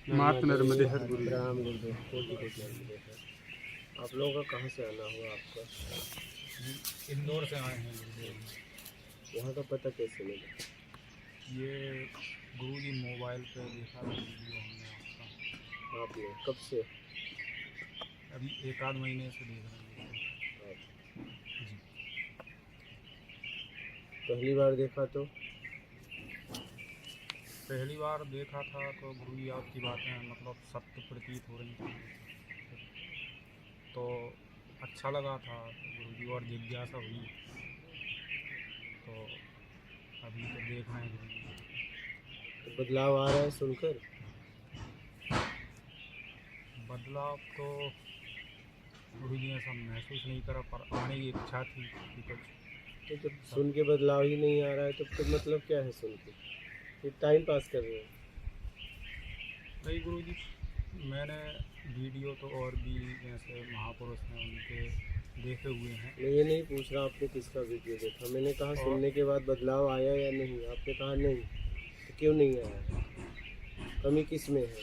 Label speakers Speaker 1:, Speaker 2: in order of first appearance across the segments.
Speaker 1: मात नर्मदे हर गुरु।
Speaker 2: राम गुरुदेव कोटि कोटि नमस्ते सर। आप लोगों का कहाँ से आना हुआ आपका?
Speaker 1: इंदौर से आए हैं गुरुदेव।
Speaker 2: यहाँ का पता कैसे मिला?
Speaker 1: ये गुरुजी मोबाइल पे देखा था वीडियो हमने आपका,
Speaker 2: आपने कब से?
Speaker 1: अभी 1 आध महीने से देख रहे हैं
Speaker 2: आप
Speaker 1: जी।
Speaker 2: पहली बार देखा तो?
Speaker 1: पहली बार देखा था तो गुरुजी आपकी बातें मतलब सत्य प्रतीत हो रही थी, तो अच्छा लगा था गुरुजी, और जिज्ञासा हुई, तो अभी तो देख रहे हैं गुरुजी।
Speaker 2: तो बदलाव आ रहा है सुनकर?
Speaker 1: बदलाव तो गुरुजी ने सब महसूस नहीं करा, पर आने की इच्छा थी कि कुछ।
Speaker 2: तो जब सुन के बदलाव ही नहीं आ रहा है तो फिर मतलब क्या है सुन के? फिर टाइम पास कर रहे हो?
Speaker 1: नहीं गुरुजी, मैंने वीडियो तो और भी जैसे महापुरुष हैं उनके देखे हुए हैं।
Speaker 2: मैं ये नहीं पूछ रहा आपने किसका वीडियो देखा, मैंने कहा सुनने के बाद बदलाव आया या नहीं। आपने कहा नहीं, तो क्यों नहीं आया? कमी किस में है?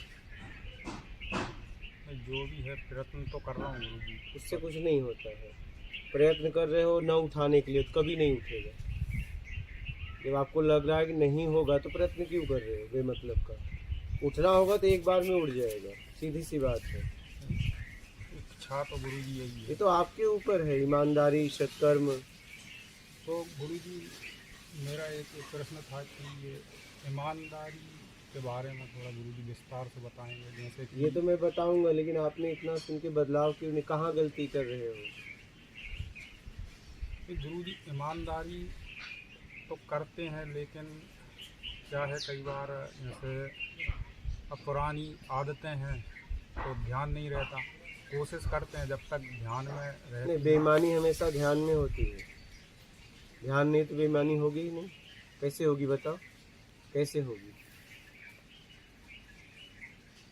Speaker 1: जो भी है प्रयत्न तो कर रहा हूँ गुरुजी।
Speaker 2: उससे कुछ नहीं होता है। प्रयत्न कर रहे हो न उठाने के लिए, तो कभी नहीं उठेगा। जब आपको लग रहा है कि नहीं होगा तो प्रयत्न क्यों कर रहे हो बेमतलब का? उठना होगा तो एक बार में उठ जाएगा, सीधी सी बात है।
Speaker 1: इच्छा तो गुरुजी यही
Speaker 2: ये
Speaker 1: है।
Speaker 2: तो आपके ऊपर है, ईमानदारी, सत्कर्म।
Speaker 1: तो गुरुजी मेरा एक प्रश्न था कि ये ईमानदारी के बारे में थोड़ा गुरुजी विस्तार से बताएंगे, जैसे कि
Speaker 2: ये तो मैं बताऊंगा, लेकिन आपने इतना सुन के बदलाव क्यों नहीं? कहाँ गलती कर रहे हो?
Speaker 1: गुरुजी ईमानदारी तो करते हैं, लेकिन क्या है कई बार जैसे अब पुरानी आदतें हैं तो ध्यान नहीं रहता। कोशिश करते हैं जब तक ध्यान में
Speaker 2: नहीं,
Speaker 1: रहती है।
Speaker 2: बेईमानी हमेशा ध्यान में होती है। ध्यान नहीं तो बेईमानी होगी ही नहीं। कैसे होगी बताओ? कैसे होगी?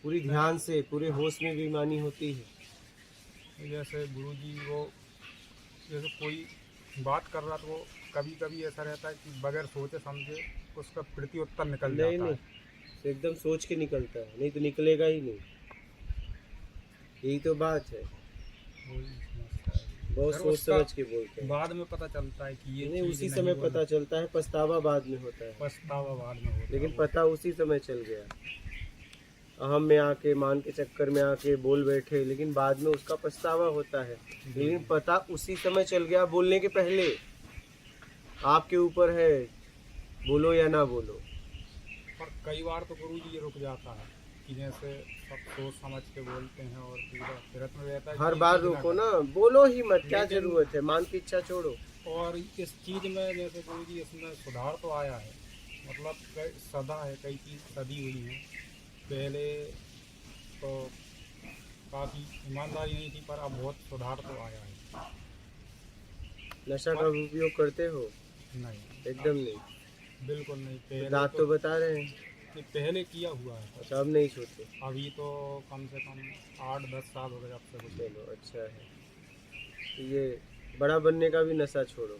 Speaker 2: पूरी ध्यान से, पूरे होश में बेईमानी होती है।
Speaker 1: जैसे गुरुजी वो जैसे कोई बात कर रहा तो वो कभी कभी ऐसा रहता है कि बगैर सोचे समझे उसका प्रत्युत्तर निकल
Speaker 2: नहीं
Speaker 1: जाता
Speaker 2: नहीं,
Speaker 1: है।
Speaker 2: तो एकदम सोच के निकलता है, नहीं तो निकलेगा ही नहीं। यही तो बात है।
Speaker 1: वही समझता है।
Speaker 2: बहुत
Speaker 1: फिर
Speaker 2: सोच
Speaker 1: उसका
Speaker 2: समझ के बोलते हैं।
Speaker 1: बाद में पता चलता है कि ये
Speaker 2: नहीं,
Speaker 1: चीज़
Speaker 2: उसी
Speaker 1: नहीं
Speaker 2: समय
Speaker 1: बोलना।
Speaker 2: पता चलता है, पछतावा बाद में होता है।
Speaker 1: पछतावा बाद में होता
Speaker 2: लेकिन
Speaker 1: है।
Speaker 2: पता उसी समय चल गया। अहम में आके, मान के चक्कर में आके बोल बैठे, लेकिन बाद में उसका पछतावा होता है। लेकिन पता उसी समय चल गया, बोलने के पहले। आपके ऊपर है, बोलो या ना बोलो।
Speaker 1: पर कई बार तो गुरुजी ये रुक जाता है कि जैसे सब सोच समझ के बोलते हैं और पूरा प्रयत्न रहता है कि
Speaker 2: हर
Speaker 1: ये
Speaker 2: बार
Speaker 1: चीज़ ना
Speaker 2: रोको
Speaker 1: करें।
Speaker 2: ना, बोलो ही मत, क्या
Speaker 1: लेकिन-
Speaker 2: जरूरत है? मान की इच्छा छोड़ो।
Speaker 1: और इस चीज़ में जैसे गुरुजी इसमें सुधार तो आया है, मतलब सदा है, कई चीज़ सदी हुई हैं। पहले तो काफ़ी ईमानदारी नहीं थी, पर अब बहुत सुधार तो आया है।
Speaker 2: नशा का उपयोग करते हो?
Speaker 1: नहीं,
Speaker 2: एकदम नहीं।
Speaker 1: बिल्कुल नहीं। पहले
Speaker 2: दांत तो बता रहे हैं।
Speaker 1: नहीं, पहले किया हुआ है।
Speaker 2: अच्छा, अब नहीं सोते?
Speaker 1: अभी तो कम से कम 8-10 साल हो गए अब से कुछ।
Speaker 2: चलो अच्छा है। तो ये बड़ा बनने का भी नशा छोड़ो,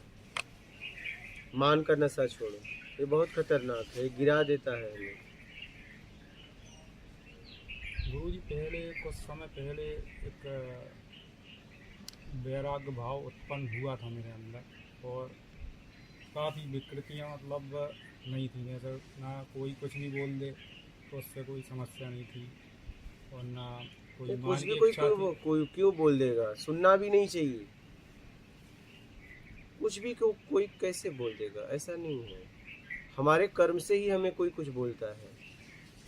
Speaker 2: मान का नशा छोड़ो। ये बहुत खतरनाक है, ये गिरा देता है हमें।
Speaker 1: गुरुजी पहले कुछ समय पहले एक वैराग्य भाव उत्पन्न हुआ था मेरे अंदर, और काफ़ी विकृतियाँ मतलब नहीं थी। जैसे ना कोई कुछ भी बोल दे तो उससे कोई समस्या नहीं थी, और ना कोई
Speaker 2: कुछ
Speaker 1: मान
Speaker 2: भी
Speaker 1: की
Speaker 2: कोई
Speaker 1: इच्छा थी।
Speaker 2: कोई क्यों बोल देगा? सुनना भी नहीं चाहिए। कुछ भी कोई कैसे बोल देगा? ऐसा नहीं है। हमारे कर्म से ही हमें कोई कुछ बोलता है।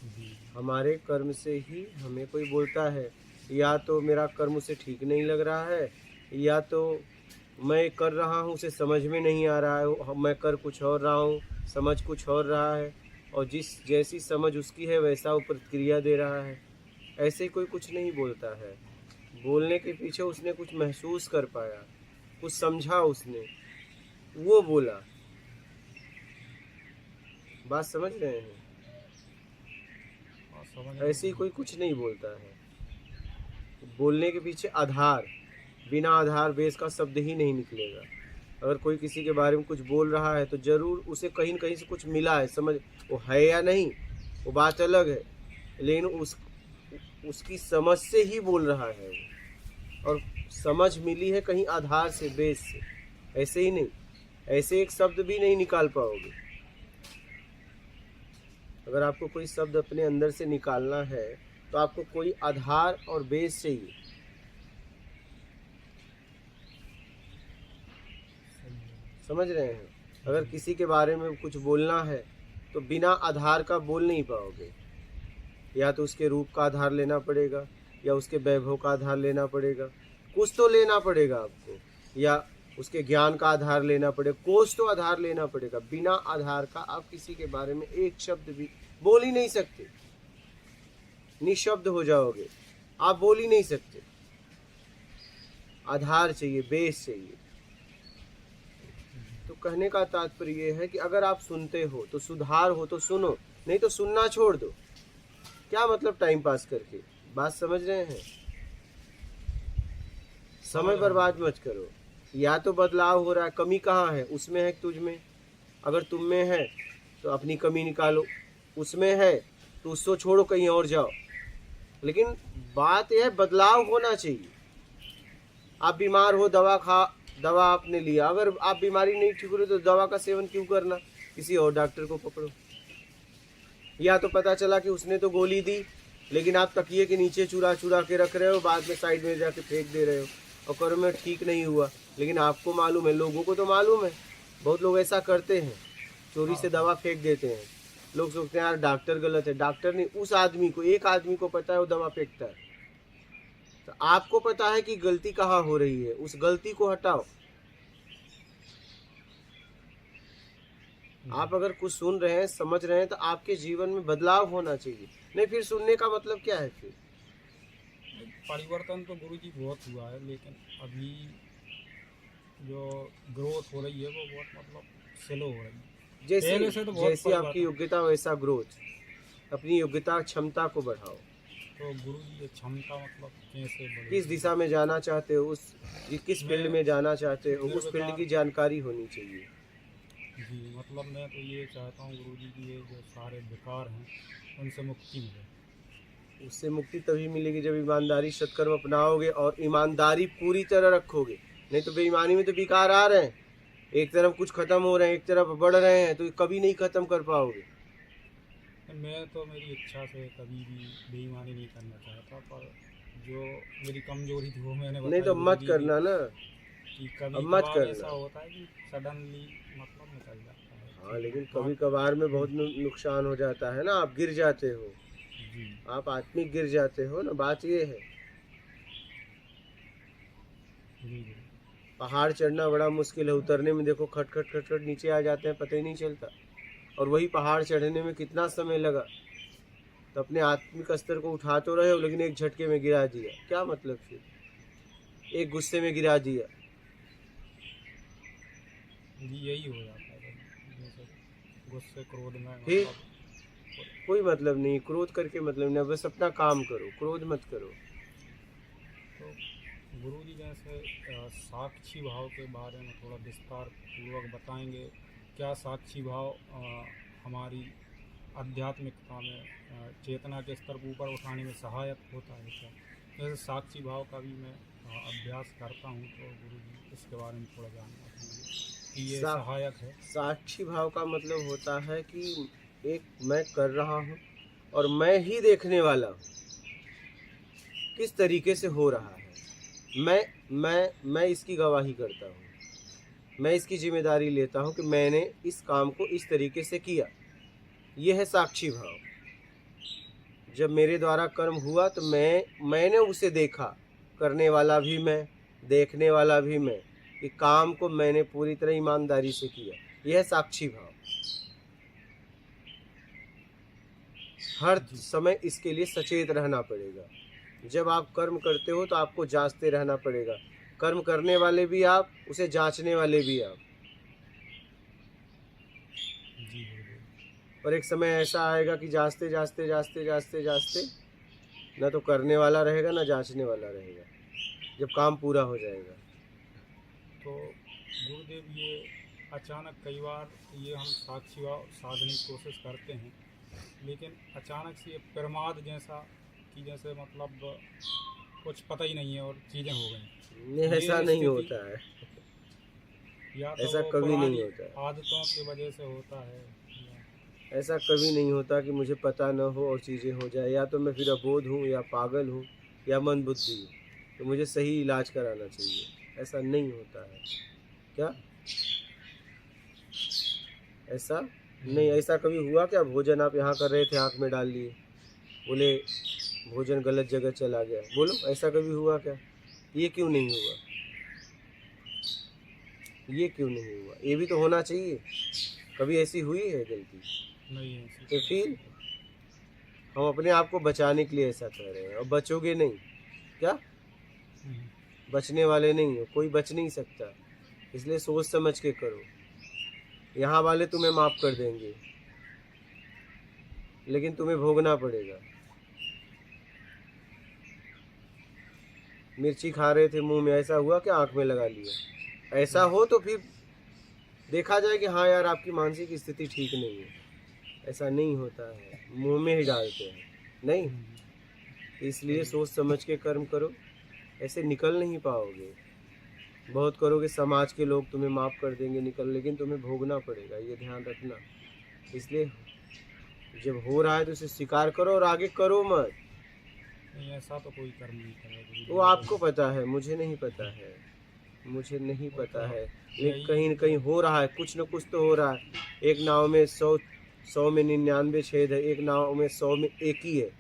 Speaker 1: जी
Speaker 2: हमारे कर्म से ही हमें कोई बोलता है। या तो मेरा कर्म उसे ठीक नहीं लग रहा है, या तो मैं कर रहा हूँ उसे समझ में नहीं आ रहा है, मैं कर कुछ और रहा हूँ, समझ कुछ और रहा है, और जिस जैसी समझ उसकी है वैसा वो प्रतिक्रिया दे रहा है। ऐसे कोई कुछ नहीं बोलता है। बोलने के पीछे उसने कुछ महसूस कर पाया, कुछ समझा उसने, वो बोला। बात समझ रहे हैं?
Speaker 1: और समझ
Speaker 2: ऐसे ही कोई कुछ नहीं बोलता है। बोलने के पीछे आधार, बिना आधार बेस का शब्द ही नहीं निकलेगा। अगर कोई किसी के बारे में कुछ बोल रहा है तो जरूर उसे कहीं न कहीं से कुछ मिला है, समझ वो है या नहीं वो बात अलग है, लेकिन उसकी समझ से ही बोल रहा है वो, और समझ मिली है कहीं आधार से, बेस से, ऐसे ही नहीं। ऐसे एक शब्द भी नहीं निकाल पाओगे। अगर आपको कोई शब्द अपने अंदर से निकालना है तो आपको कोई आधार और बेस चाहिए। समझ रहे हैं? अगर किसी के बारे में कुछ बोलना है तो बिना आधार का बोल नहीं पाओगे। या तो उसके रूप का आधार लेना पड़ेगा, या उसके वैभव का आधार लेना पड़ेगा, कुछ तो लेना पड़ेगा आपको, या उसके ज्ञान का आधार लेना पड़ेगा, कुछ तो आधार लेना पड़ेगा। बिना आधार का आप किसी के बारे में एक शब्द भी बोल ही नहीं सकते, निशब्द हो जाओगे, आप बोल ही नहीं सकते। आधार चाहिए, बेस चाहिए। तो कहने का तात्पर्य यह है कि अगर आप सुनते हो तो सुधार हो तो सुनो, नहीं तो सुनना छोड़ दो। क्या मतलब टाइम पास करके? बात समझ रहे हैं? समय बर्बाद मत करो। या तो बदलाव हो रहा है, कमी कहाँ है? उसमें है, तुझ में। अगर तुम में है तो अपनी कमी निकालो, उसमें है तो उसको छोड़ो, कहीं और जाओ। लेकिन बात यह है, बदलाव होना चाहिए। आप बीमार हो, दवा आपने लिया, अगर आप बीमारी नहीं ठीक हो रही तो दवा का सेवन क्यों करना? किसी और डॉक्टर को पकड़ो। या तो पता चला कि उसने तो गोली दी, लेकिन आप तकिए के नीचे चुरा चुरा के रख रहे हो, बाद में साइड में जाके फेंक दे रहे हो, और करो में ठीक नहीं हुआ। लेकिन आपको मालूम है, लोगों को तो मालूम है। बहुत लोग ऐसा करते हैं, चोरी से दवा फेंक देते हैं। लोग सोचते हैं यार डॉक्टर गलत है। डॉक्टर नहीं, उस आदमी को, एक आदमी को पता है वो दवा फेंकता है। तो आपको पता है कि गलती कहाँ हो रही है, उस गलती को हटाओ। आप अगर कुछ सुन रहे हैं, समझ रहे हैं, तो आपके जीवन में बदलाव होना चाहिए। नहीं फिर सुनने का मतलब क्या है? फिर
Speaker 1: परिवर्तन तो गुरुजी बहुत हुआ है, लेकिन अभी जो ग्रोथ हो रही है वो बहुत मतलब स्लो हो रही है। पहले से तो बहुत
Speaker 2: जैसी आपकी
Speaker 1: परिवर्तन।
Speaker 2: योग्यता वैसा ग्रोथ। अपनी योग्यता क्षमता को बढ़ाओ।
Speaker 1: तो गुरुजी ये क्षमता मतलब कैसे बढ़ेगी?
Speaker 2: किस दिशा में जाना चाहते हो, किस फील्ड में जाना चाहते हो, उस फील्ड की जानकारी होनी चाहिए।
Speaker 1: जी, मतलब मैं तो ये चाहता हूँ गुरुजी कि ये जो सारे विकार हैं उनसे मुक्ति मिले।
Speaker 2: उससे मुक्ति तभी मिलेगी जब ईमानदारी सत्कर्म अपनाओगे और ईमानदारी पूरी तरह रखोगे। नहीं तो बेईमानी में तो विकार आ रहे हैं, एक तरफ कुछ खत्म हो रहे हैं, एक तरफ बढ़ रहे हैं, तो कभी नहीं खत्म कर पाओगे।
Speaker 1: मैं तो मेरी इच्छा से कभी भी बेईमानी नहीं करना चाहता, पर जो मेरी कमजोरी थी वो मैंने
Speaker 2: नहीं तो मत करना ना,
Speaker 1: कि कभी
Speaker 2: अब मत
Speaker 1: कभार ऐसा
Speaker 2: करना।
Speaker 1: होता है कि सडनली मतलब निकल जाता है।
Speaker 2: हाँ, लेकिन कभी कभार में बहुत नुकसान हो जाता है ना, आप गिर जाते हो,
Speaker 1: जी
Speaker 2: आप आत्मिक गिर जाते हो ना। बात ये है,
Speaker 1: जी जी।
Speaker 2: पहाड़ चढ़ना बड़ा मुश्किल है, उतरने में देखो खट खट खट खट नीचे आ जाते हैं, पता ही नहीं चलता। और वही पहाड़ चढ़ने में कितना समय लगा। तो अपने आत्मिक स्तर को उठा तो रहे हो, लेकिन एक झटके में गिरा दिया, क्या मतलब? फिर एक गुस्से में गिरा दिया।
Speaker 1: जी यही हो जाता है, जैसे गुस्से क्रोध में
Speaker 2: फिर
Speaker 1: मतलब
Speaker 2: कोई मतलब नहीं, क्रोध करके मतलब नहीं, बस अपना काम करो, क्रोध मत करो।
Speaker 1: तो गुरुजी जैसे साक्षी भाव के बारे में थोड़ा विस्तार पूर्वक बताएंगे। क्या साक्षी भाव हमारी आध्यात्मिकता में चेतना के स्तर को ऊपर उठाने में सहायक होता है क्या? जैसे साक्षी भाव का भी मैं अभ्यास करता हूँ, तो गुरुजी इसके बारे में थोड़ा जानना चाहूँगी कि ये सहायक है।
Speaker 2: साक्षी भाव का मतलब होता है कि एक मैं कर रहा हूँ और मैं ही देखने वाला हूँ किस तरीके से हो रहा है। मैं इसकी गवाही करता हूँ, मैं इसकी जिम्मेदारी लेता हूँ कि मैंने इस काम को इस तरीके से किया। यह है साक्षी भाव। जब मेरे द्वारा कर्म हुआ तो मैंने उसे देखा, करने वाला भी मैं, देखने वाला भी मैं, कि काम को मैंने पूरी तरह ईमानदारी से किया। यह है साक्षी भाव। हर समय इसके लिए सचेत रहना पड़ेगा। जब आप कर्म करते हो तो आपको जांचते रहना पड़ेगा। कर्म करने वाले भी आप, उसे जांचने वाले भी आप।
Speaker 1: जी
Speaker 2: और एक समय ऐसा आएगा कि जांचते जांचते जांचते जांचते जांचते ना तो करने वाला रहेगा ना जांचने वाला रहेगा, जब काम पूरा हो जाएगा।
Speaker 1: तो गुरुदेव ये अचानक कई बार ये हम साक्षी भाव साधने की कोशिश करते हैं, लेकिन अचानक से ये प्रमाद जैसा कि जैसे मतलब कुछ पता ही नहीं है और चीज़ें हो गई।
Speaker 2: नहीं, ऐसा
Speaker 1: ये
Speaker 2: नहीं
Speaker 1: स्थिति
Speaker 2: होता है,
Speaker 1: या तो
Speaker 2: ऐसा
Speaker 1: वो
Speaker 2: कभी नहीं
Speaker 1: पुरानी
Speaker 2: होता है।
Speaker 1: आदतों की वजह से होता है या
Speaker 2: ऐसा कभी नहीं होता कि मुझे पता न हो और चीज़ें हो जाए। या तो मैं फिर अबोध हूँ या पागल हूँ या मंदबुद्धि हूँ, तो मुझे सही इलाज कराना चाहिए। ऐसा नहीं होता है क्या? ऐसा नहीं, ऐसा कभी हुआ क्या? भोजन आप यहाँ कर रहे थे, आँख में डाल लिए, बोले भोजन गलत जगह चला गया, बोलो ऐसा कभी हुआ क्या? ये क्यों नहीं हुआ? ये क्यों नहीं हुआ? ये भी तो होना चाहिए। कभी ऐसी हुई है गलती?
Speaker 1: नहीं है ऐसी
Speaker 2: तो फिर हम अपने आप को बचाने के लिए ऐसा कर रहे हैं, और बचोगे नहीं क्या?
Speaker 1: हम्म,
Speaker 2: बचने वाले नहीं हो, कोई बच नहीं सकता। इसलिए सोच समझ के करो। यहाँ वाले तुम्हें माफ़ कर देंगे, लेकिन तुम्हें भोगना पड़ेगा। मिर्ची खा रहे थे मुंह में, ऐसा हुआ कि आंख में लगा लिया? ऐसा हो तो फिर देखा जाए कि हाँ यार, आपकी मानसिक स्थिति ठीक नहीं है। ऐसा नहीं होता है, मुंह में ही डालते हैं नहीं। इसलिए सोच समझ के कर्म करो, ऐसे निकल नहीं पाओगे। बहुत करोगे, समाज के लोग तुम्हें माफ़ कर देंगे निकल, लेकिन तुम्हें भोगना पड़ेगा, ये ध्यान रखना। इसलिए जब हो रहा है तो उसे स्वीकार करो और आगे करो मत।
Speaker 1: नहीं ऐसा तो कोई कर्म नहीं करेगा।
Speaker 2: वो आपको पता है, मुझे नहीं पता है, मुझे नहीं पता है। लेकिन कहीं न कहीं हो रहा है, कुछ न कुछ तो हो रहा है। एक नाव में 100 में 99 छेद है, एक नाव में 100 में एक ही है,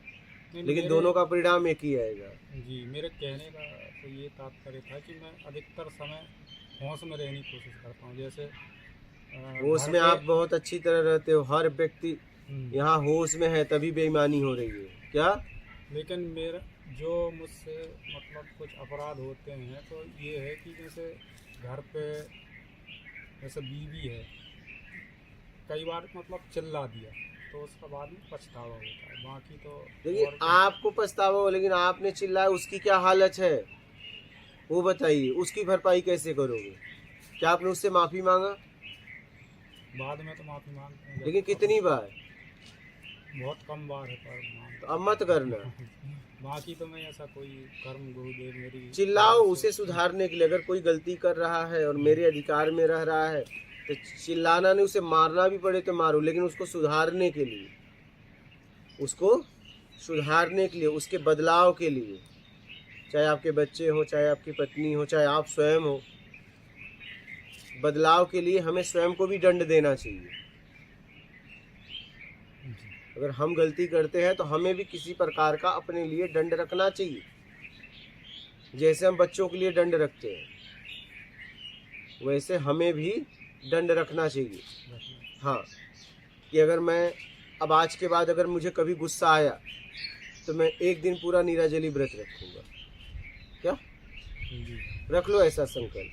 Speaker 2: लेकिन दोनों का परिणाम एक ही आएगा।
Speaker 1: जी, मेरे कहने का तो ये तात्पर्य था कि मैं अधिकतर समय होश में रहने की कोशिश करता हूँ। जैसे
Speaker 2: होश
Speaker 1: घर
Speaker 2: में
Speaker 1: पे
Speaker 2: आप बहुत अच्छी तरह रहते हो, हर व्यक्ति
Speaker 1: हम्म,
Speaker 2: यहाँ होश में है, तभी बेईमानी हो रही है क्या?
Speaker 1: लेकिन मेरा जो मुझसे मतलब कुछ अपराध होते हैं तो ये है कि जैसे घर पे जैसे बीवी है, कई बार मतलब चिल्ला दिया तो उसका बाद में पछतावा होता है। बाकी तो
Speaker 2: देखिए,
Speaker 1: और
Speaker 2: आपको पछतावा हो, लेकिन आपने चिल्लाया, उसकी क्या हालत है वो बताइए। उसकी भरपाई कैसे करोगे? क्या आपने उससे माफ़ी मांगा?
Speaker 1: बाद में तो माफ़ी मांगते हैं
Speaker 2: लेकिन कितनी बार?
Speaker 1: बहुत कम बार है पर मांगते
Speaker 2: तो अब मत करना।
Speaker 1: हैं। बाकी तो मैं ऐसा कोई कर्म गुरुदेव मेरी
Speaker 2: चिल्लाओ उसे सुधारने के लिए। अगर कोई गलती कर रहा है और मेरे अधिकार में रह रहा है, तो चिल्लाना नहीं, उसे मारना भी पड़े तो मारो, लेकिन उसको सुधारने के लिए, उसको सुधारने के लिए, उसके बदलाव के लिए। चाहे आपके बच्चे हो, चाहे आपकी पत्नी हो, चाहे आप स्वयं हो, बदलाव के लिए हमें स्वयं को भी दंड देना चाहिए। अगर हम गलती करते हैं तो हमें भी किसी प्रकार का अपने लिए दंड रखना चाहिए, जैसे हम बच्चों के लिए दंड रखते हैं वैसे हमें भी दंड रखना चाहिए। हाँ, कि अगर मैं अब आज के बाद अगर मुझे कभी गुस्सा आया तो मैं एक दिन पूरा नीराजली व्रत रखूंगा। क्या?
Speaker 1: जी
Speaker 2: रख लो ऐसा संकल्प।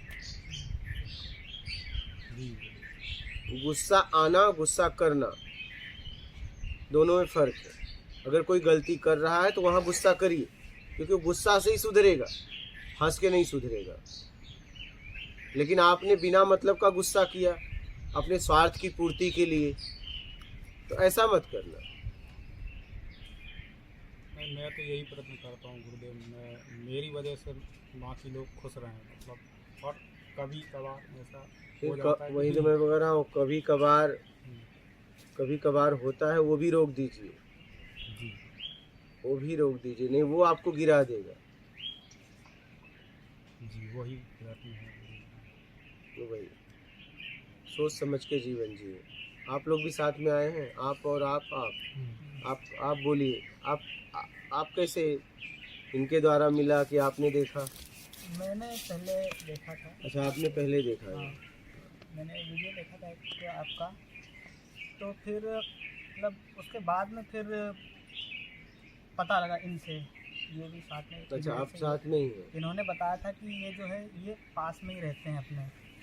Speaker 1: जी
Speaker 2: गुस्सा आना, गुस्सा करना, दोनों में फर्क है। अगर कोई गलती कर रहा है तो वहाँ गुस्सा करिए, क्योंकि गुस्सा से ही सुधरेगा, हंस के नहीं सुधरेगा। लेकिन आपने बिना मतलब का गुस्सा किया अपने स्वार्थ की पूर्ति के लिए, तो ऐसा मत करना।
Speaker 1: नहीं, मैं तो यही प्रयत्न करता हूँ गुरुदेव, मैं मेरी वजह से बाकी लोग खुश रहें मतलब। और कभी कभार ऐसा हो जाता है
Speaker 2: वही
Speaker 1: कि
Speaker 2: तो मैं बता रहा हूँ, कभी कभार होता है, वो भी रोक दीजिए,
Speaker 1: जी
Speaker 2: वो भी रोक दीजिए, नहीं वो आपको गिरा देगा।
Speaker 1: जी वही प्रयत्न है।
Speaker 2: तो भाई सोच समझ के जीवन जिए। आप लोग भी साथ में आए हैं, आप और आप बोलिए, आप कैसे इनके द्वारा मिला कि आपने देखा?
Speaker 3: मैंने पहले देखा था।
Speaker 2: अच्छा, आपने पहले देखा
Speaker 3: हाँ,
Speaker 2: है।
Speaker 3: मैंने वीडियो देखा था एक आपका, तो फिर मतलब उसके बाद में फिर पता लगा इनसे, ये भी साथ में।
Speaker 2: अच्छा, आप
Speaker 3: इनसे
Speaker 2: साथ में ही हैं।
Speaker 3: इन्होंने बताया था कि ये जो है ये पास में ही रहते हैं अपने।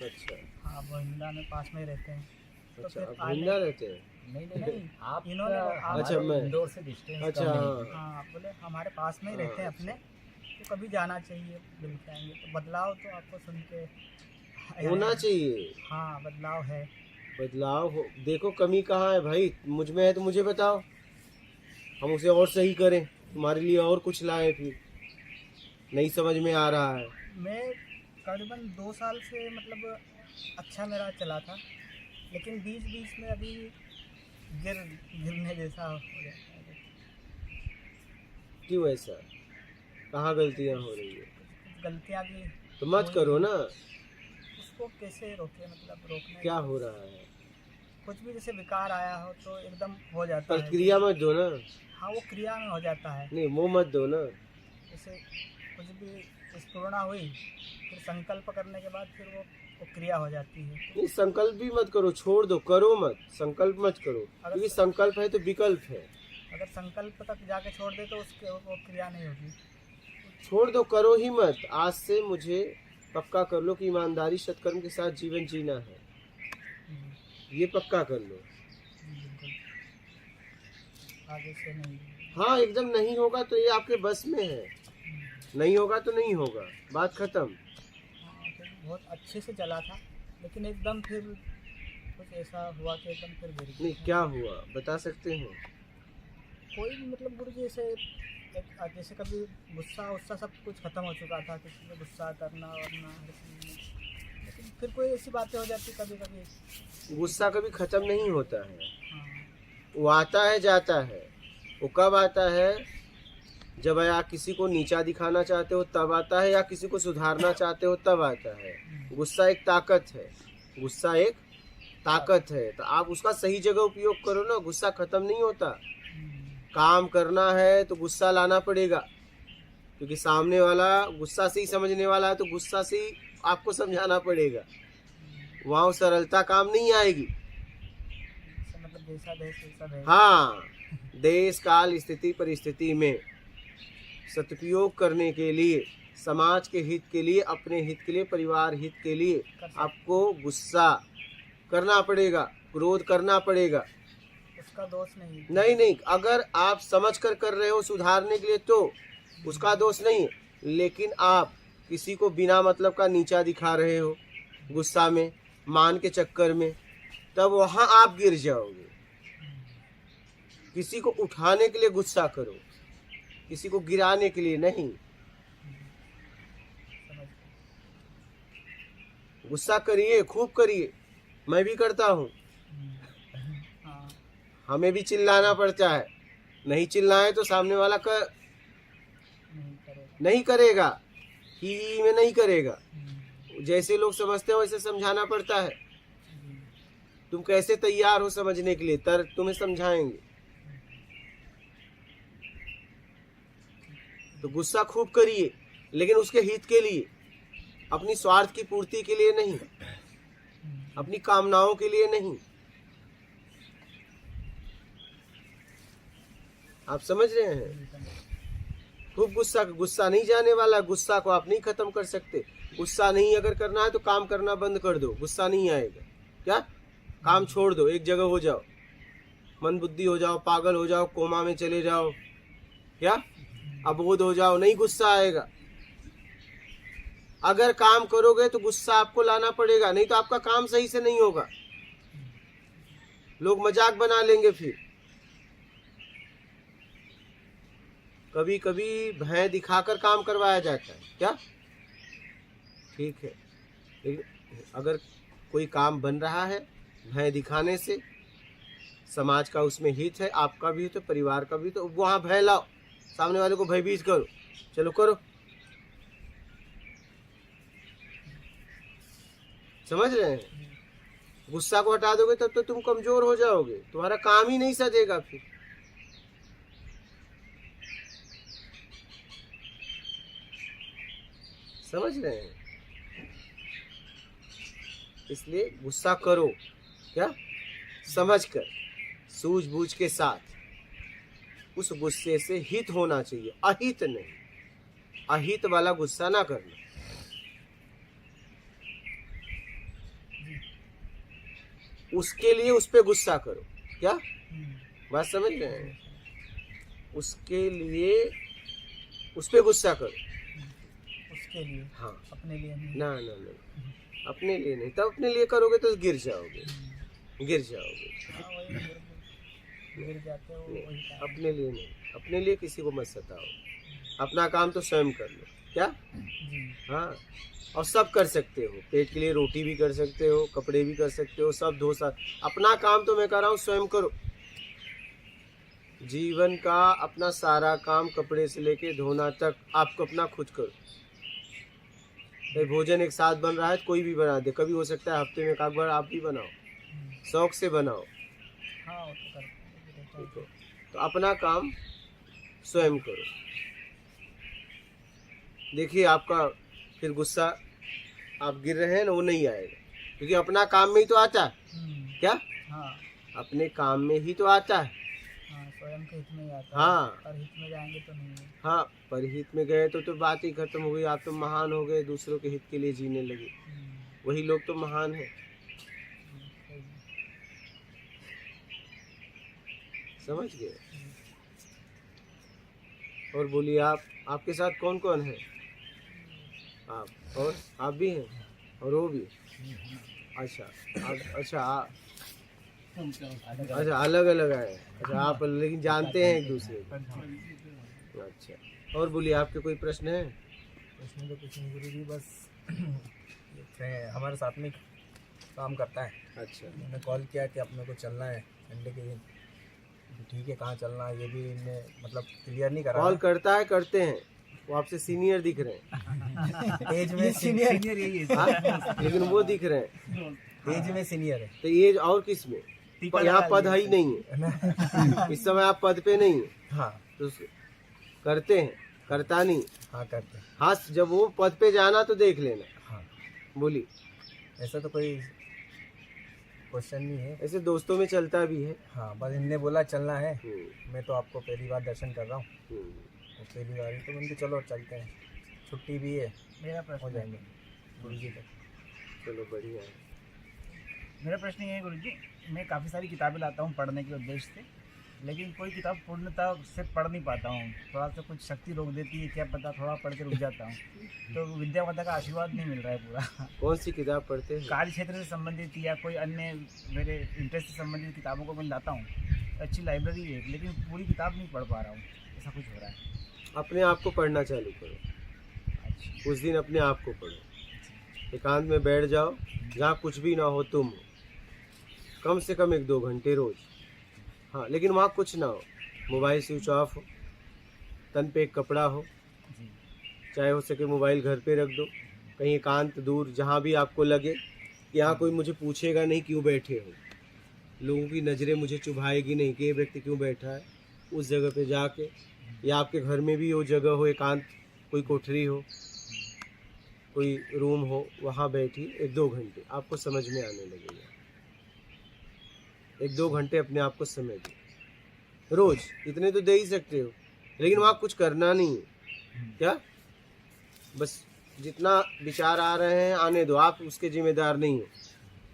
Speaker 2: अच्छा
Speaker 3: हाँ, भोइंदा में पास में ही रहते हैं। तो
Speaker 2: अच्छा,
Speaker 3: फिर
Speaker 2: आप
Speaker 3: आने-
Speaker 2: भूंडा रहते हैं?
Speaker 3: नहीं,
Speaker 4: आप
Speaker 3: इन्होंने
Speaker 2: अच्छा, मैं
Speaker 4: इंदौर से डिस्टेंस
Speaker 2: अच्छा,
Speaker 4: कम
Speaker 2: हाँ,
Speaker 4: नहीं।
Speaker 3: हाँ बोले हमारे पास में ही रहते हैं
Speaker 2: हाँ,
Speaker 3: अपने, तो कभी जाना चाहिए, मिल के आएंगे। तो बदलाव तो आपको सुन के
Speaker 2: होना चाहिए।
Speaker 3: हाँ, बदलाव है।
Speaker 2: बदलाव हो, देखो कमी कहाँ है भाई, मुझ में है तो मुझे बताओ, हम उसे और सही करें। तुम्हारे लिए और कुछ लाए फिर, नहीं समझ में आ रहा है।
Speaker 3: मैं करीबन 2 साल से मतलब अच्छा मेरा चला था, लेकिन बीच बीच में अभी गिरने जैसा हो जाता है।
Speaker 2: क्यों ऐसा, कहाँ गलतियाँ हो रही है?
Speaker 3: कुछ गलतियाँ भी
Speaker 2: तो मत
Speaker 3: हुई
Speaker 2: करो
Speaker 3: हैं।
Speaker 2: ना।
Speaker 3: उसको कैसे रोके, मतलब रोकने
Speaker 2: क्या हो रहा है?
Speaker 3: कुछ भी जैसे विकार आया हो तो एकदम हो जाता है।
Speaker 2: प्रक्रिया मत दो ना।
Speaker 3: हाँ, वो क्रिया में हो जाता है।
Speaker 2: नहीं, वो मत दो ना।
Speaker 3: जैसे कुछ भी स्फूर्णा हुई, फिर संकल्प करने के बाद फिर वो क्रिया हो जाती है।
Speaker 2: नहीं, संकल्प भी मत करो, छोड़ दो, करो मत, संकल्प मत करो, क्योंकि संकल्प है तो विकल्प है।
Speaker 3: अगर संकल्प तक जाके छोड़ दे तो उसके वो क्रिया नहीं होगी।
Speaker 2: छोड़ दो, करो ही मत। आज से मुझे पक्का कर लो कि ईमानदारी सत्कर्म के साथ जीवन जीना है, ये पक्का कर लो।
Speaker 3: बिल्कुल, आगे से नहीं।
Speaker 2: हाँ, एकदम नहीं होगा तो ये आपके बस में है, नहीं होगा तो नहीं होगा, बात खत्म।
Speaker 3: हाँ, फिर बहुत अच्छे से चला था, लेकिन एकदम फिर कुछ ऐसा हुआ कि एकदम फिर गिर
Speaker 2: नहीं,
Speaker 3: गया।
Speaker 2: क्या हुआ बता सकते हैं? कोई
Speaker 3: कोई मतलब गुरु जी जैसे कभी गुस्सा सब कुछ खत्म हो चुका था, किसी में गुस्सा करना वरना हर चीज़ में, लेकिन फिर कोई ऐसी बातें हो जाती कभी कभी।
Speaker 2: गुस्सा कभी खत्म नहीं होता है,
Speaker 3: हाँ,
Speaker 2: वो आता है जाता है। वो कब आता है? जब आप किसी को नीचा दिखाना चाहते हो तब आता है, या किसी को सुधारना चाहते हो तब आता है। गुस्सा एक ताकत है, गुस्सा एक ताकत है, तो आप उसका सही जगह उपयोग करो ना। गुस्सा खत्म नहीं होता। काम करना है तो गुस्सा लाना पड़ेगा, क्योंकि सामने वाला गुस्सा से ही समझने वाला है, तो गुस्सा से ही आपको समझाना पड़ेगा। वहाँ सरलता काम नहीं आएगी।
Speaker 3: मतलब जैसा देश वैसा भेष।
Speaker 2: हाँ, देश काल स्थिति परिस्थिति में सदुपयोग करने के लिए, समाज के हित के लिए, अपने हित के लिए, परिवार हित के लिए आपको गुस्सा करना पड़ेगा, क्रोध करना पड़ेगा।
Speaker 3: उसका दोष नहीं।
Speaker 2: नहीं, अगर आप समझ कर रहे हो सुधारने के लिए तो उसका दोष नहीं है, लेकिन आप किसी को बिना मतलब का नीचा दिखा रहे हो गुस्सा में, मान के चक्कर में, तब वहाँ आप गिर जाओगे। किसी को उठाने के लिए गुस्सा करो, किसी को गिराने के लिए नहीं। गुस्सा करिए, खूब करिए, मैं भी करता हूँ।
Speaker 3: हाँ,
Speaker 2: हमें भी चिल्लाना पड़ता है, नहीं चिल्लाए तो सामने वाला नहीं करेगा, ही में नहीं करेगा। जैसे लोग समझते हो वैसे समझाना पड़ता है। तुम कैसे तैयार हो समझने के लिए, तर तुम्हें समझाएंगे। तो गुस्सा खूब करिए, लेकिन उसके हित के लिए, अपनी स्वार्थ की पूर्ति के लिए नहीं, अपनी कामनाओं के लिए नहीं। आप समझ रहे हैं? खूब गुस्सा नहीं जाने वाला। गुस्सा को आप नहीं खत्म कर सकते। गुस्सा नहीं अगर करना है तो काम करना बंद कर दो, गुस्सा नहीं आएगा। क्या? काम छोड़ दो, एक जगह हो जाओ, मन बुद्धि हो जाओ, पागल हो जाओ, कोमा में चले जाओ, क्या अबोध हो जाओ, नहीं गुस्सा आएगा। अगर काम करोगे तो गुस्सा आपको लाना पड़ेगा, नहीं तो आपका काम सही से नहीं होगा। लोग मजाक बना लेंगे। फिर कभी कभी भय दिखाकर काम करवाया जाता है, क्या? ठीक है, लेकिन अगर कोई काम बन रहा है भय दिखाने से, समाज का उसमें हित है, आपका भी हित है, परिवार का भी, तो वहां भय लाओ, सामने वाले को भयभीत करो, चलो करो। समझ रहे हैं? गुस्सा को हटा दोगे तब तो तुम कमजोर हो जाओगे, तुम्हारा काम ही नहीं सजेगा फिर। समझ रहे हैं? इसलिए गुस्सा करो, क्या समझकर, सूझबूझ के साथ। उस गुस्से से हित होना चाहिए, अहित नहीं। अहित वाला गुस्सा ना करना। उसके लिए उस पे गुस्सा करो, क्या बात समझ रहे हैं? उसके लिए उस पे गुस्सा करो,
Speaker 3: उसके लिए,
Speaker 2: हाँ,
Speaker 3: अपने लिए नहीं।
Speaker 2: ना अपने लिए नहीं। तब अपने लिए करोगे तो गिर जाओगे, गिर जाओगे।
Speaker 3: हाँ, वही गिर जाते हो
Speaker 2: नहीं,
Speaker 3: वही टाइम।
Speaker 2: अपने लिए नहीं, अपने लिए किसी को मत सताओ, अपना काम तो स्वयं कर लो। क्या?
Speaker 3: जी
Speaker 2: हाँ, और सब कर सकते हो, पेट के लिए रोटी भी कर सकते हो, कपड़े भी कर सकते हो, सब धो अपना काम तो मैं कर रहा हूँ, स्वयं करो। जीवन का अपना सारा काम, कपड़े से लेके धोना तक, आपको अपना खुद करो। भाई भोजन एक साथ बन रहा है तो कोई भी बना दे, कभी हो सकता है हफ्ते में एक बार आप भी बनाओ, शौक से बनाओ,
Speaker 3: हाँ वो तो करते हैं,
Speaker 2: ठीक है? तो अपना काम स्वयं करो। देखिए आपका फिर गुस्सा आप गिर रहे हैं ना, वो नहीं आएगा, क्योंकि अपना काम में ही तो आता है। क्या?
Speaker 3: हाँ
Speaker 2: अपने काम में ही तो आता है।
Speaker 3: हाँ स्वयं के हित में ही आता
Speaker 2: हाँ।
Speaker 3: है, पर हित में जाएंगे तो नहीं है।
Speaker 2: हाँ, परहित में गए तो बात ही खत्म हो गई, आप तो महान हो गए, दूसरों के हित के लिए जीने लगे, वही लोग तो महान है।
Speaker 3: सही है।
Speaker 2: समझ गए? और बोलिए आपके साथ कौन कौन है? आप और आप भी हैं और वो भी? अच्छा अच्छा, अलग अलग आए। अच्छा, आप लेकिन जानते हैं एक दूसरे को। अच्छा, और बोलिए आपके कोई प्रश्न है?
Speaker 4: इसमें तो कुछ नहीं गुरु जी, बस हमारे साथ में काम करता है।
Speaker 2: अच्छा,
Speaker 4: मैंने कॉल किया कि अपने को चलना है संडे के दिन, ठीक है कहाँ चलना है ये भी इनने मतलब क्लियर नहीं करा।
Speaker 2: कॉल करता है, करते हैं, वो आपसे सीनियर दिख रहे हैं।
Speaker 4: एज में सीनियर यही है।
Speaker 2: हाँ, लेकिन वो दिख रहे हैं,
Speaker 4: एज में सीनियर है।
Speaker 2: तो ये और किस में? यहाँ पद है ही नहीं है, इस समय आप पद पे नहीं है,
Speaker 4: हाँ
Speaker 2: तो करते हैं, करता नहीं।
Speaker 4: हाँ करते हैं।
Speaker 2: हाँ, जब वो पद पे जाना तो देख लेना।
Speaker 4: हाँ
Speaker 2: बोलिए।
Speaker 4: ऐसा तो कोई क्वेश्चन नहीं है।
Speaker 2: ऐसे दोस्तों में चलता भी है।
Speaker 4: हाँ बस इनने बोला चलना है,
Speaker 2: हम्म,
Speaker 4: मैं तो आपको पहली बार दर्शन कर रहा हूँ,
Speaker 2: हम्म।
Speaker 4: तो पहली बार ही तो मैंने चलो चलते हैं, छुट्टी भी है,
Speaker 3: मेरा
Speaker 4: हो
Speaker 3: प्रश्न
Speaker 4: जाएंगे गुरु जी तक।
Speaker 2: चलो बढ़िया है।
Speaker 3: मेरा प्रश्न ये है गुरु जी, मैं काफ़ी सारी किताबें लाता हूँ पढ़ने के उद्देश्य से, लेकिन कोई किताब पूर्णतः से पढ़ नहीं पाता हूँ, थोड़ा सा कुछ शक्ति रोक देती है, क्या पता, थोड़ा पढ़ के रुक जाता हूँ, तो विद्या माता का आशीर्वाद नहीं मिल रहा है पूरा।
Speaker 2: कौन सी किताब पढ़ते हैं?
Speaker 3: कार्य क्षेत्र से संबंधित या कोई अन्य मेरे इंटरेस्ट से संबंधित किताबों को मैं लाता हूँ, अच्छी लाइब्रेरी है, लेकिन पूरी किताब नहीं पढ़ पा रहा हूँ, ऐसा कुछ हो रहा है।
Speaker 2: अपने आप को पढ़ना चालू करो, उस दिन अपने आप को पढ़ो, एकांत में बैठ जाओ, जहाँ कुछ भी ना हो तुम हो, कम से कम 1-2 घंटे रोज। हाँ, लेकिन वहाँ कुछ ना हो, मोबाइल स्विच ऑफ हो, तन पे एक कपड़ा हो, चाहे हो सके मोबाइल घर पे रख दो, कहीं एकांत दूर, जहाँ भी आपको लगे कि यहाँ कोई मुझे पूछेगा नहीं क्यों बैठे हो, लोगों की नज़रें मुझे चुभाएगी नहीं कि ये व्यक्ति क्यों बैठा है, उस जगह पे जाके, या आपके घर में भी वो जगह हो, एकांत कोई कोठरी हो, कोई रूम हो, वहाँ बैठिए 1-2 घंटे, आपको समझ में आने लगेगा। 1-2 घंटे अपने आप को समय दो रोज, इतने तो दे ही सकते हो, लेकिन वहाँ कुछ करना नहीं है। क्या? बस जितना विचार आ रहे हैं आने दो, आप उसके जिम्मेदार नहीं हो,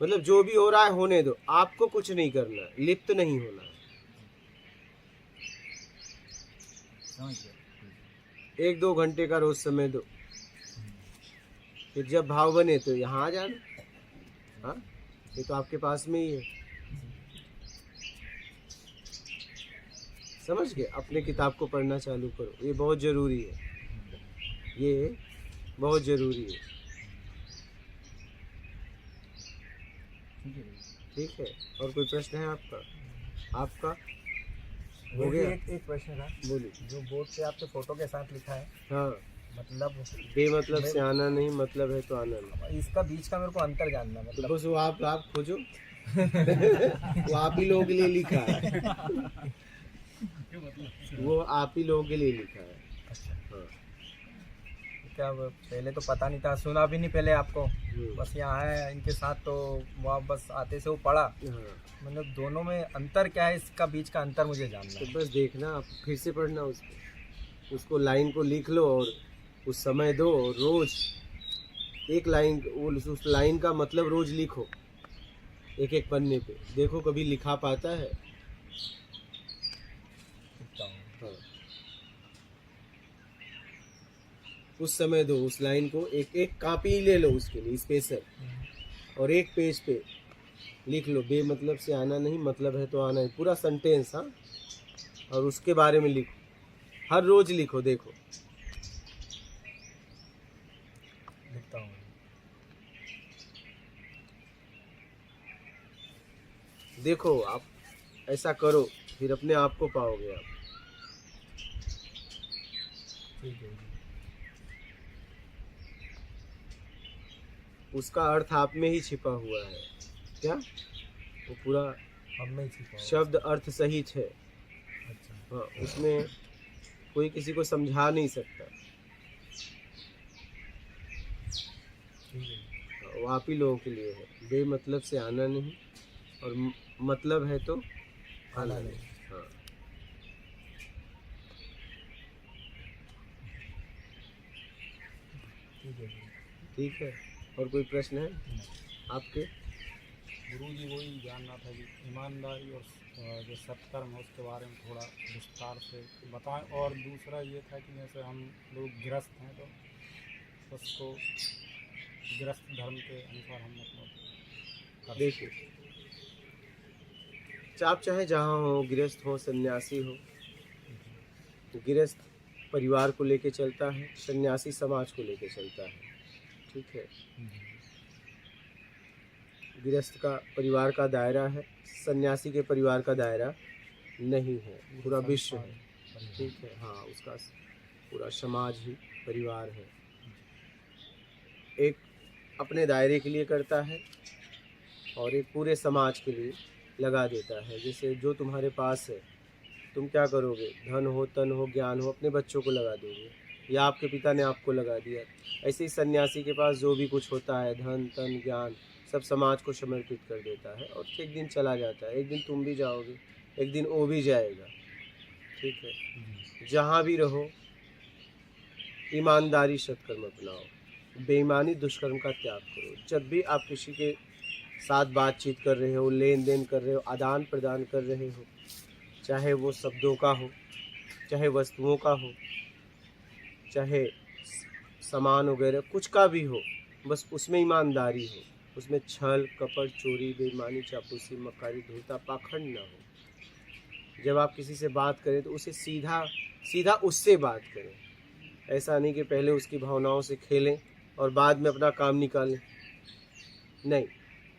Speaker 2: मतलब जो भी हो रहा है होने दो, आपको कुछ नहीं करना है, लिप्त नहीं होना है।
Speaker 3: समझ गया।
Speaker 2: 1-2 घंटे का रोज समय दो, फिर जब भाव बने तो यहाँ आ जाना। हाँ, ये तो आपके पास में ही है। समझ गए? अपने किताब को पढ़ना चालू करो, ये बहुत ज़रूरी है, ये बहुत ज़रूरी है। ठीक है, और कोई प्रश्न है आपका? हो
Speaker 4: गुरु जी,
Speaker 2: गया?
Speaker 4: एक प्रश्न था,
Speaker 2: बोलिए।
Speaker 4: जो बोर्ड पे आपके फोटो के साथ लिखा है,
Speaker 2: हाँ,
Speaker 4: मतलब
Speaker 2: बेमतलब से आना नहीं, मतलब है तो आना नहीं।
Speaker 4: इसका बीच का मेरे को अंतर जानना,
Speaker 2: तो
Speaker 4: मतलब
Speaker 2: बस वो आप खोजो। वो आप ही लोगों के लिए लिखा है, वो आप ही लोगों के लिए लिखा है।
Speaker 4: अच्छा
Speaker 2: हाँ।
Speaker 4: क्या पहले तो पता नहीं था, सुना भी नहीं पहले आपको,
Speaker 2: हम्म,
Speaker 4: बस यहाँ है इनके साथ, तो वहाँ बस आते से वो पढ़ा,
Speaker 2: हाँ,
Speaker 4: मतलब दोनों में अंतर क्या है, इसका बीच का अंतर मुझे जानना
Speaker 2: तो
Speaker 4: है।
Speaker 2: बस देखना, आप फिर से पढ़ना उसको लाइन को लिख लो और उस समय दो, और रोज एक लाइन, उस लाइन का मतलब रोज लिखो, एक पन्ने पे, देखो कभी लिखा पाता है।
Speaker 4: लिखता हूँ।
Speaker 2: हाँ, उस समय दो, उस लाइन को, एक कॉपी ले लो उसके लिए स्पेशल, और एक पेज पे लिख लो, बेमतलब से आना नहीं, मतलब है तो आना है, पूरा सेंटेंस। हाँ, और उसके बारे में लिखो, हर रोज लिखो। देखो
Speaker 4: लिखता हूँ।
Speaker 2: देखो, आप ऐसा करो, फिर अपने आप को पाओगे आप।
Speaker 4: ठीक है गुरुजी।
Speaker 2: उसका अर्थ आप में ही छिपा हुआ है। क्या? वो पूरा
Speaker 4: अब मैं सीखा हूँ।
Speaker 2: शब्द अर्थ सहित है।
Speaker 4: अच्छा
Speaker 2: हाँ, उसमें कोई किसी को समझा नहीं सकता।
Speaker 4: ठीक है।
Speaker 2: हाँ, वो आप ही लोगों के लिए है। बेमतलब से आना नहीं, और मतलब है तो आना नहीं। हाँ,
Speaker 4: ठीक है गुरुजी।
Speaker 2: ठीक है। और कोई प्रश्न है आपके?
Speaker 1: गुरुजी वही जानना था कि ईमानदारी और जो सत्कर्म है उसके बारे में थोड़ा विस्तार से बताएं। और दूसरा ये था कि जैसे हम लोग गृहस्थ हैं तो उसको गृहस्थ धर्म के अनुसार हम मतलब कर
Speaker 2: देखिए, आप चाहे जहाँ हो, गृहस्थ हो, सन्यासी हो, गृहस्थ परिवार को लेके चलता है, सन्यासी समाज को लेके चलता है। ठीक है, गृहस्थ का परिवार का दायरा है, सन्यासी के परिवार का दायरा नहीं है, पूरा विश्व है। ठीक है, हाँ, उसका पूरा समाज ही परिवार है। एक अपने दायरे के लिए करता है और एक पूरे समाज के लिए लगा देता है। जैसे जो तुम्हारे पास है, तुम क्या करोगे? धन हो, तन हो, ज्ञान हो, अपने बच्चों को लगा दोगे, या आपके पिता ने आपको लगा दिया। ऐसे ही सन्यासी के पास जो भी कुछ होता है, धन, तन, ज्ञान, सब समाज को समर्पित कर देता है और एक दिन चला जाता है। एक दिन तुम भी जाओगे, एक दिन वो भी जाएगा। ठीक है, जहाँ भी रहो ईमानदारी सत्कर्म अपनाओ, बेईमानी दुष्कर्म का त्याग करो। जब भी आप किसी के साथ बातचीत कर रहे हो, लेन देन कर रहे हो, आदान प्रदान कर रहे हो, चाहे वो शब्दों का हो, चाहे वस्तुओं का हो, चाहे सामान वगैरह कुछ का भी हो, बस उसमें ईमानदारी हो, उसमें छल, कपट, चोरी, बेईमानी, चापलूसी, मक्कारी, धूर्तता, पाखंड ना हो। जब आप किसी से बात करें तो उसे सीधा सीधा उससे बात करें। ऐसा नहीं कि पहले उसकी भावनाओं से खेलें और बाद में अपना काम निकालें। नहीं,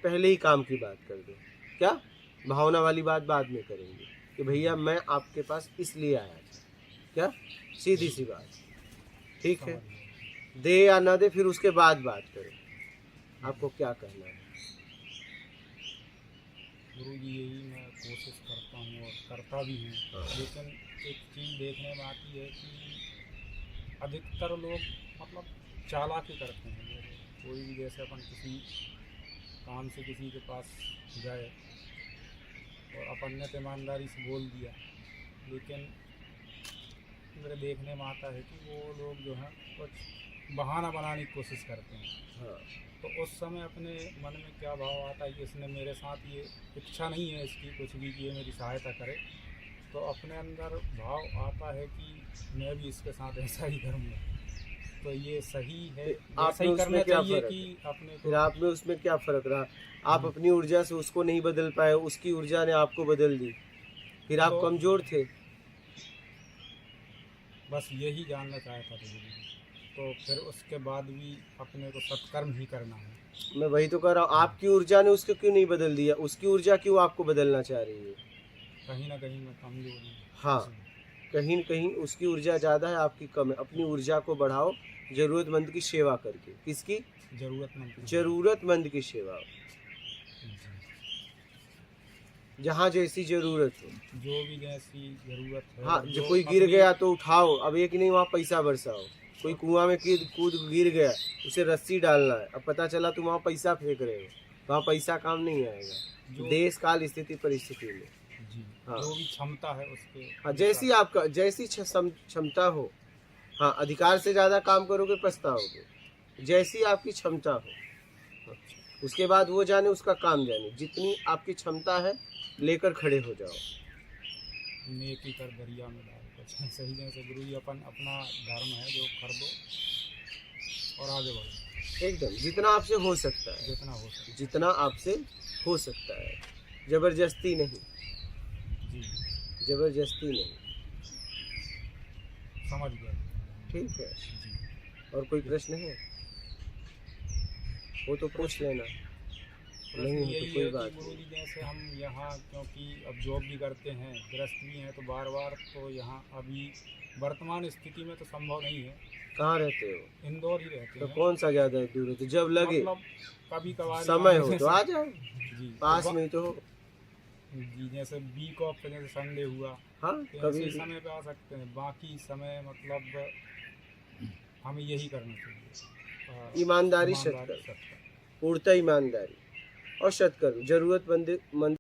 Speaker 2: पहले ही काम की बात कर दो। क्या? भावना वाली बात बाद में करेंगे कि भैया मैं आपके पास इसलिए आया था। क्या? सीधी सी बात। ठीक है, दे या ना दे, फिर उसके बाद बात करो आपको क्या कहना है।
Speaker 1: गुरुजी यही मैं कोशिश करता हूँ और करता भी हूँ। लेकिन एक चीज़ देखने में आती है कि अधिकतर लोग मतलब चालाकी करते हैं। जैसे कोई भी, जैसे अपन किसी काम से किसी के पास गए और अपन ने तो ईमानदारी से बोल दिया, लेकिन मेरे देखने में आता है कि वो लोग जो हैं कुछ बहाना बनाने की कोशिश करते हैं।
Speaker 2: हाँ,
Speaker 1: तो उस समय अपने मन में क्या भाव आता है कि इसने मेरे साथ ये इच्छा नहीं है इसकी कुछ भी कि ये मेरी सहायता करे, तो अपने अंदर भाव आता है कि मैं भी इसके साथ ऐसा ही करूँगा। तो ये सही है, ऐसा ही करना चाहिए कि अपने
Speaker 2: फिर आप में उसमें क्या फ़र्क रहा? आप अपनी ऊर्जा से उसको नहीं बदल पाए, उसकी ऊर्जा ने आपको बदल दी, फिर आप कमज़ोर थे।
Speaker 1: बस यही जानना चाहता था। तो फिर उसके बाद भी अपने को सत्कर्म ही करना है।
Speaker 2: मैं वही तो कह रहा हूँ, आपकी ऊर्जा ने उसको क्यों नहीं बदल दिया? उसकी ऊर्जा क्यों आपको बदलना चाह रही है?
Speaker 1: कहीं ना कहीं मैं कमजोर हूँ।
Speaker 2: हाँ, कहीं न कहीं उसकी ऊर्जा ज़्यादा है, आपकी कम है। अपनी ऊर्जा को बढ़ाओ ज़रूरतमंद की सेवा करके। किसकी?
Speaker 1: ज़रूरतमंद
Speaker 2: ज़रूरतमंद की सेवा, जहाँ जैसी ज़रूरत हो।
Speaker 1: जो भी जैसी ज़रूरत है।
Speaker 2: हाँ,
Speaker 1: जो
Speaker 2: जो कोई गिर
Speaker 1: अपनी-
Speaker 2: गया तो उठाओ। अब एक नहीं वहाँ पैसा बरसाओ। कोई कुआं में कूद गिर गया, उसे रस्सी डालना है। अब पता चला तुम वहाँ पैसा फेंक रहे हो, वहाँ पैसा काम नहीं आएगा।
Speaker 1: जो
Speaker 2: देश काल स्थिति परिस्थिति में,
Speaker 1: जी,
Speaker 2: हाँ।
Speaker 1: जो भी क्षमता है उसके
Speaker 2: हाँ, जैसी आपका जैसी क्षमता हो। हाँ, अधिकार से ज़्यादा काम करोगे पछताओगे। जैसी आपकी क्षमता हो, उसके बाद वो जाने, उसका काम जाने। जितनी आपकी क्षमता है लेकर खड़े हो जाओ।
Speaker 1: नेकी कर दरिया में डाल कुछ सही। जैसे गुरु जी अपन अपना धर्म है जो कर दो और आगे बढ़ो
Speaker 2: एकदम जितना आपसे हो सकता है,
Speaker 1: जितना हो सके।
Speaker 2: जितना आपसे हो सकता है, जबरदस्ती नहीं,
Speaker 1: जी
Speaker 2: जबरदस्ती नहीं।
Speaker 1: समझ गया।
Speaker 2: ठीक है,
Speaker 1: जी
Speaker 2: और कोई प्रश्न है वो तो पूछ लेना,
Speaker 1: प्रश्न
Speaker 2: नहीं हो तो
Speaker 1: यही
Speaker 2: कोई
Speaker 1: है
Speaker 2: बात
Speaker 1: कि
Speaker 2: नहीं।
Speaker 1: गुरुजी जैसे हम यहाँ क्योंकि अब जॉब भी करते हैं, गृहस्थ भी हैं, तो बार बार तो यहाँ अभी वर्तमान स्थिति में तो संभव नहीं है।
Speaker 2: कहाँ रहते हो?
Speaker 1: इंदौर ही रहते
Speaker 2: तो
Speaker 1: हैं।
Speaker 2: कौन सा ज़्यादा दूर है? तो जब लगे
Speaker 1: मतलब कभी कभार
Speaker 2: समय हो तो आ जाओ,
Speaker 1: जी
Speaker 2: पास में ही तो हो।
Speaker 1: जी जैसे वीक ऑफ पे जैसे संडे हुआ
Speaker 2: हाँ,
Speaker 1: तो
Speaker 2: कभी
Speaker 1: ऐसे
Speaker 2: भी।
Speaker 1: समय पे आ सकते हैं, बाकी समय मतलब हमें यही करना चाहिए।
Speaker 2: ईमानदारी, सत्कर्म,
Speaker 1: सत्कर्म।
Speaker 2: पूर्णतः ईमानदारी और सत्कर्म। जरूरतमंद